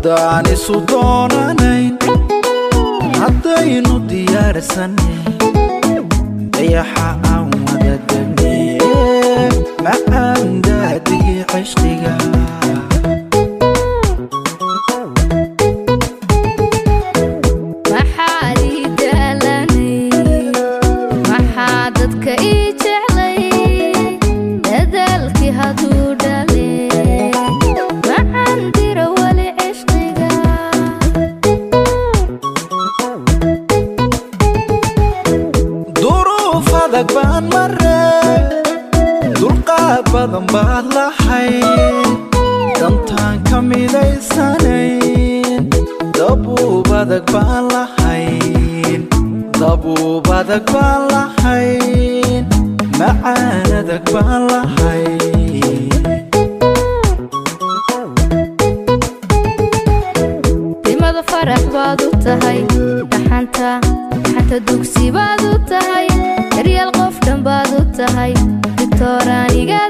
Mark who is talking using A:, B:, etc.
A: haddaan isu doonanayn haddaynu diyaarsanay dayaxa aan wada degnay macaan daadigii cishqiga baan maray dulqaad badan baad lahayd dantaan ka midaysanayn dabuub adag baan lahayn macaan adag baan lahayn
B: dimada farax baad u tahay dhaxanta dugsi baad u tahay daryeel qof dhan baad u tahay doctor aniga